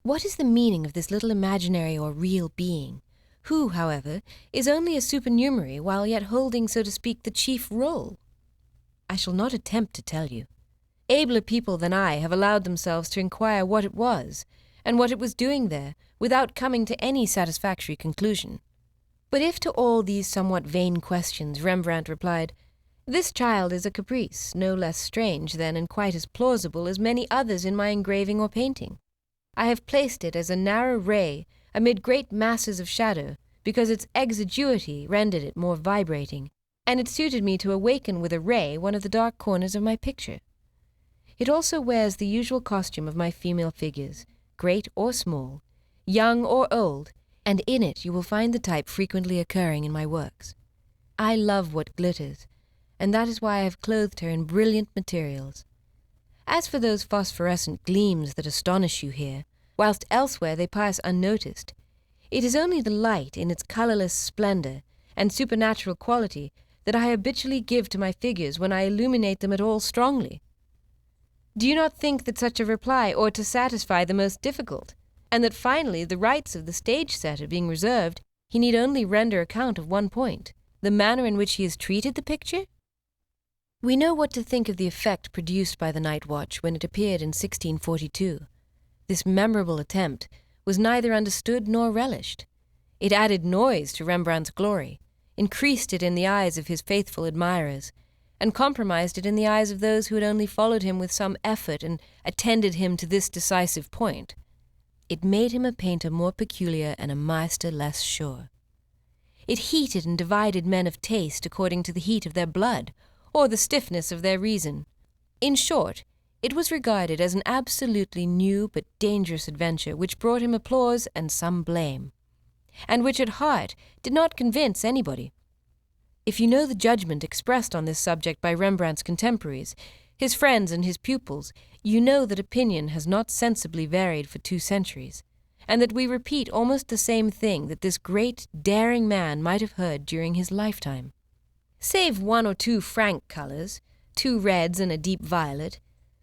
What is the meaning of this little imaginary or real being, who, however, is only a supernumerary while yet holding, so to speak, the chief role? I shall not attempt to tell you. Abler people than I have allowed themselves to inquire what it was, and what it was doing there, without coming to any satisfactory conclusion. But if to all these somewhat vain questions Rembrandt replied, "This child is a caprice, no less strange than and quite as plausible as many others in my engraving or painting. I have placed it as a narrow ray amid great masses of shadow, because its exiguity rendered it more vibrating, and it suited me to awaken with a ray one of the dark corners of my picture. It also wears the usual costume of my female figures, great or small, young or old, and in it you will find the type frequently occurring in my works. I love what glitters, and that is why I have clothed her in brilliant materials. As for those phosphorescent gleams that astonish you here, whilst elsewhere they pass unnoticed, it is only the light in its colourless splendour and supernatural quality that I habitually give to my figures when I illuminate them at all strongly. Do you not think that such a reply ought to satisfy the most difficult, and that finally, the rights of the stage-setter being reserved, he need only render account of one point, the manner in which he has treated the picture? We know what to think of the effect produced by the Night Watch when it appeared in 1642. This memorable attempt was neither understood nor relished. It added noise to Rembrandt's glory, increased it in the eyes of his faithful admirers, and compromised it in the eyes of those who had only followed him with some effort and attended him to this decisive point. It made him a painter more peculiar and a master less sure. It heated and divided men of taste according to the heat of their blood, or the stiffness of their reason. In short, it was regarded as an absolutely new but dangerous adventure which brought him applause and some blame, and which at heart did not convince anybody. If you know the judgment expressed on this subject by Rembrandt's contemporaries, his friends and his pupils, you know that opinion has not sensibly varied for 2 centuries, and that we repeat almost the same thing that this great, daring man might have heard during his lifetime. Save 1 or 2 frank colours, 2 reds and a deep violet,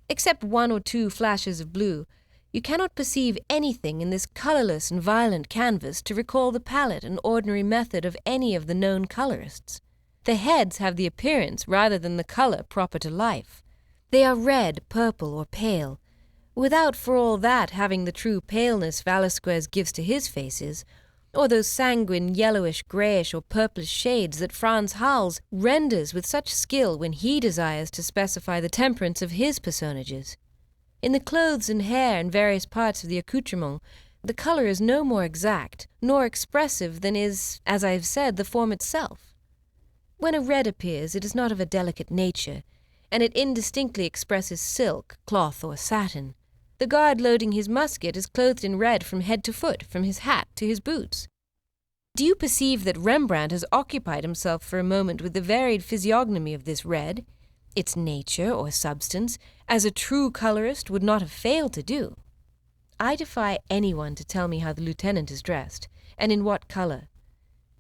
except 1 or 2 flashes of blue, you cannot perceive anything in this colourless and violent canvas to recall the palette and ordinary method of any of the known colourists. The heads have the appearance rather than the colour proper to life. They are red, purple, or pale, without for all that having the true paleness Velasquez gives to his faces, or those sanguine yellowish, greyish, or purplish shades that Frans Hals renders with such skill when he desires to specify the temperance of his personages. In the clothes and hair and various parts of the accoutrement, the colour is no more exact nor expressive than is, as I have said, the form itself. When a red appears, it is not of a delicate nature, and it indistinctly expresses silk, cloth, or satin. The guard loading his musket is clothed in red from head to foot, from his hat to his boots. Do you perceive that Rembrandt has occupied himself for a moment with the varied physiognomy of this red, its nature or substance, as a true colourist would not have failed to do? I defy anyone to tell me how the lieutenant is dressed, and in what colour.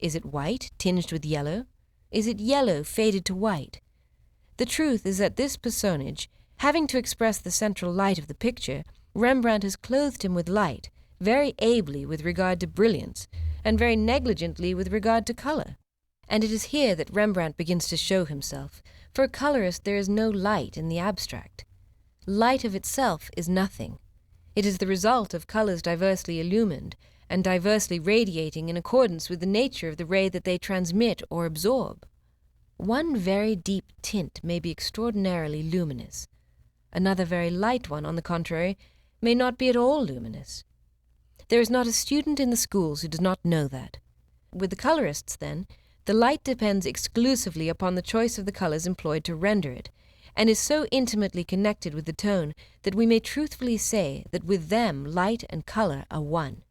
Is it white, tinged with yellow? Is it yellow faded to white? The truth is that this personage, having to express the central light of the picture, Rembrandt has clothed him with light, very ably with regard to brilliance, and very negligently with regard to colour. And it is here that Rembrandt begins to show himself. For a colourist there is no light in the abstract. Light of itself is nothing. It is the result of colours diversely illumined, and diversely radiating in accordance with the nature of the ray that they transmit or absorb. One very deep tint may be extraordinarily luminous. Another very light one, on the contrary, may not be at all luminous. There is not a student in the schools who does not know that. With the colourists, then, the light depends exclusively upon the choice of the colours employed to render it, and is so intimately connected with the tone that we may truthfully say that with them light and colour are one.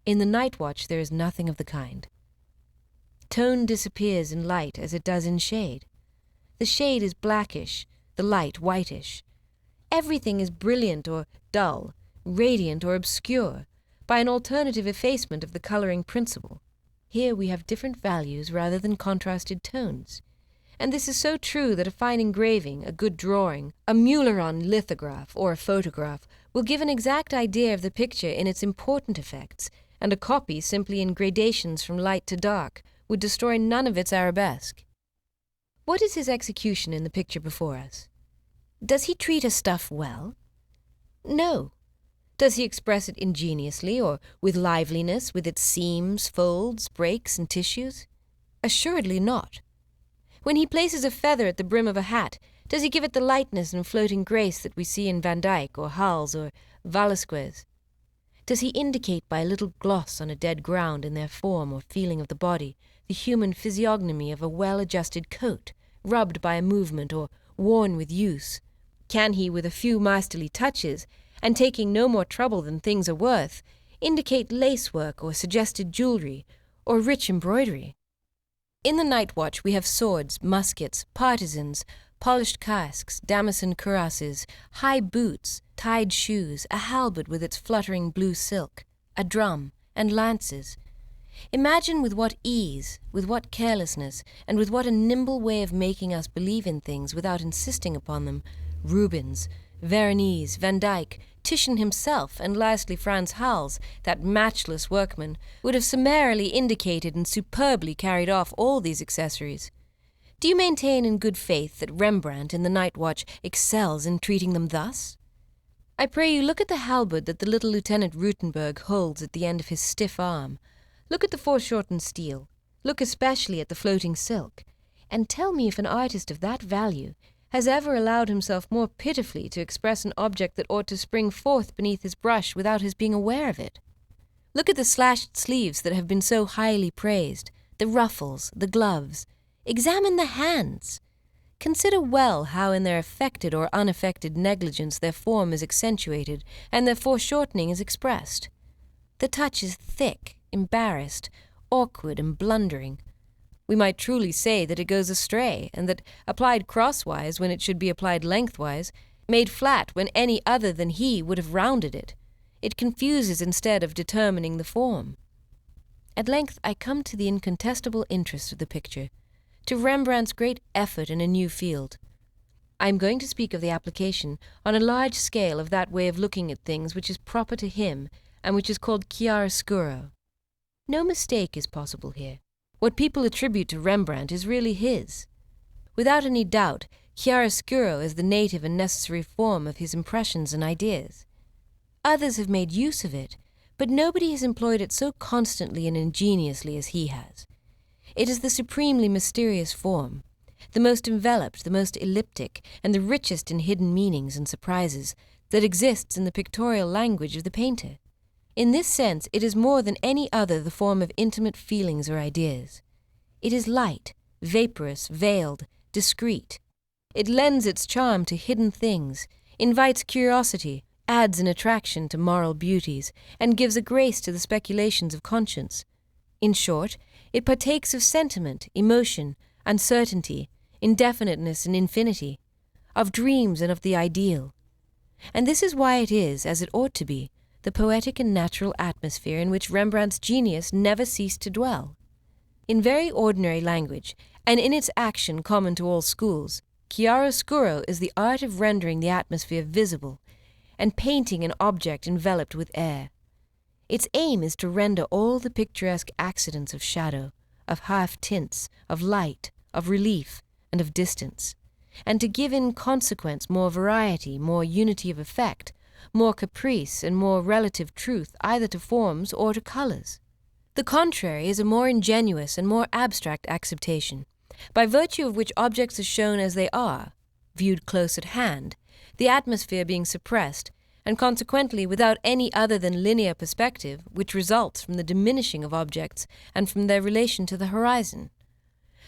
In the Night Watch there is nothing of the kind. Tone disappears in light as it does in shade. The shade is blackish, the light whitish. Everything is brilliant or dull, radiant or obscure, by an alternative effacement of the colouring principle. Here we have different values rather than contrasted tones. And this is so true that a fine engraving, a good drawing, a Meuleron lithograph, or a photograph, will give an exact idea of the picture in its important effects, and a copy simply in gradations from light to dark would destroy none of its arabesque. What is his execution in the picture before us? Does he treat a stuff well? No. Does he express it ingeniously or with liveliness, with its seams, folds, breaks, and tissues? Assuredly not. When he places a feather at the brim of a hat, does he give it the lightness and floating grace that we see in Van Dyck or Hals or Velasquez? Does he indicate by a little gloss on a dead ground in their form or feeling of the body the human physiognomy of a well-adjusted coat, rubbed by a movement or worn with use? Can he, with a few masterly touches, and taking no more trouble than things are worth, indicate lacework or suggested jewelry or rich embroidery? In the night watch we have swords, muskets, partisans, polished casques, damascened cuirasses, high boots, tied shoes, a halberd with its fluttering blue silk, a drum, and lances. Imagine with what ease, with what carelessness, and with what a nimble way of making us believe in things without insisting upon them, Rubens, Veronese, Van Dyck, Titian himself, and lastly Frans Hals, that matchless workman, would have summarily indicated and superbly carried off all these accessories. Do you maintain in good faith that Rembrandt in the Night Watch excels in treating them thus? I pray you look at the halberd that the little Lieutenant Rutenberg holds at the end of his stiff arm. Look at the foreshortened steel. Look especially at the floating silk, and tell me if an artist of that value has ever allowed himself more pitifully to express an object that ought to spring forth beneath his brush without his being aware of it. Look at the slashed sleeves that have been so highly praised, the ruffles, the gloves. Examine the hands. Consider well how in their affected or unaffected negligence their form is accentuated and their foreshortening is expressed. The touch is thick, embarrassed, awkward, and blundering. We might truly say that it goes astray, and that, applied crosswise when it should be applied lengthwise, made flat when any other than he would have rounded it, it confuses instead of determining the form. At length I come to the incontestable interest of the picture, to Rembrandt's great effort in a new field. I am going to speak of the application on a large scale of that way of looking at things which is proper to him and which is called chiaroscuro. No mistake is possible here. What people attribute to Rembrandt is really his. Without any doubt, chiaroscuro is the native and necessary form of his impressions and ideas. Others have made use of it, but nobody has employed it so constantly and ingeniously as he has. It is the supremely mysterious form, the most enveloped, the most elliptic, and the richest in hidden meanings and surprises that exists in the pictorial language of the painter. In this sense, it is more than any other the form of intimate feelings or ideas. It is light, vaporous, veiled, discreet. It lends its charm to hidden things, invites curiosity, adds an attraction to moral beauties, and gives a grace to the speculations of conscience. In short, it partakes of sentiment, emotion, uncertainty, indefiniteness and infinity, of dreams and of the ideal. And this is why it is, as it ought to be, the poetic and natural atmosphere in which Rembrandt's genius never ceased to dwell. In very ordinary language, and in its action common to all schools, chiaroscuro is the art of rendering the atmosphere visible, and painting an object enveloped with air. Its aim is to render all the picturesque accidents of shadow, of half-tints, of light, of relief, and of distance, and to give in consequence more variety, more unity of effect, more caprice and more relative truth either to forms or to colors. The contrary is a more ingenuous and more abstract acceptation, by virtue of which objects are shown as they are, viewed close at hand, the atmosphere being suppressed, and consequently without any other than linear perspective, which results from the diminishing of objects and from their relation to the horizon.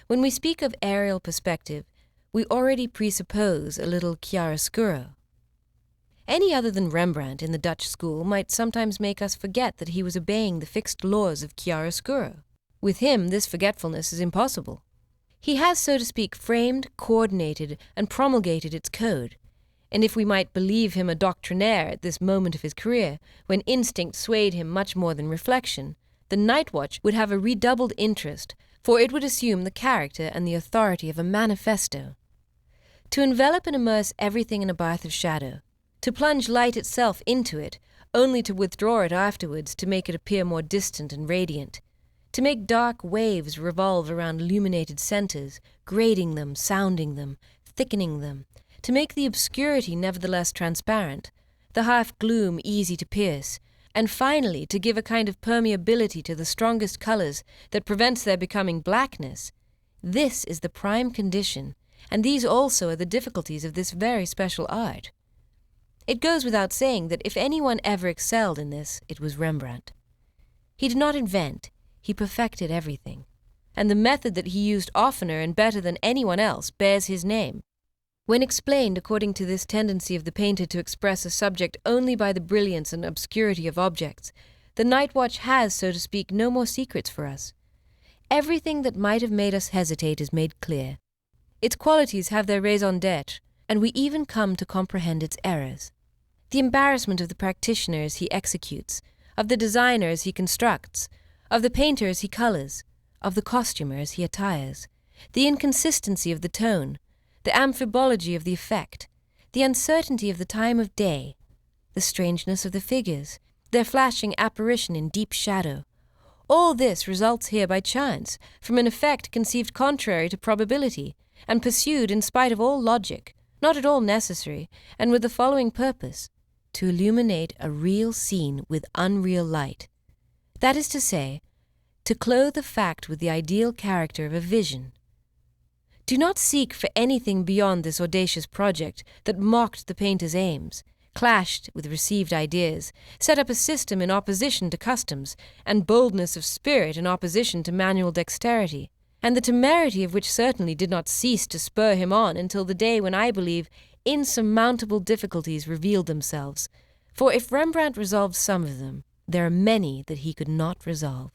When we speak of aerial perspective, we already presuppose a little chiaroscuro. Any other than Rembrandt in the Dutch school might sometimes make us forget that he was obeying the fixed laws of chiaroscuro. With him, this forgetfulness is impossible. He has, so to speak, framed, coordinated, and promulgated its code, and if we might believe him a doctrinaire at this moment of his career, when instinct swayed him much more than reflection, the Night Watch would have a redoubled interest, for it would assume the character and the authority of a manifesto. To envelop and immerse everything in a bath of shadow, to plunge light itself into it, only to withdraw it afterwards to make it appear more distant and radiant, to make dark waves revolve around illuminated centers, grading them, sounding them, thickening them, to make the obscurity nevertheless transparent, the half-gloom easy to pierce, and finally to give a kind of permeability to the strongest colors that prevents their becoming blackness. This is the prime condition, and these also are the difficulties of this very special art. It goes without saying that if anyone ever excelled in this, it was Rembrandt. He did not invent, he perfected everything, and the method that he used oftener and better than anyone else bears his name. When explained according to this tendency of the painter to express a subject only by the brilliance and obscurity of objects, the night watch has, so to speak, no more secrets for us. Everything that might have made us hesitate is made clear. Its qualities have their raison d'être, and we even come to comprehend its errors. The embarrassment of the practitioners he executes, of the designers he constructs, of the painters he colors, of the costumers he attires, the inconsistency of the tone, the amphibology of the effect, the uncertainty of the time of day, the strangeness of the figures, their flashing apparition in deep shadow. All this results here by chance, from an effect conceived contrary to probability, and pursued in spite of all logic, not at all necessary, and with the following purpose: to illuminate a real scene with unreal light. That is to say, to clothe the fact with the ideal character of a vision. Do not seek for anything beyond this audacious project that mocked the painter's aims, clashed with received ideas, set up a system in opposition to customs, and boldness of spirit in opposition to manual dexterity, and the temerity of which certainly did not cease to spur him on until the day when, I believe, insurmountable difficulties revealed themselves. For if Rembrandt resolved some of them, there are many that he could not resolve.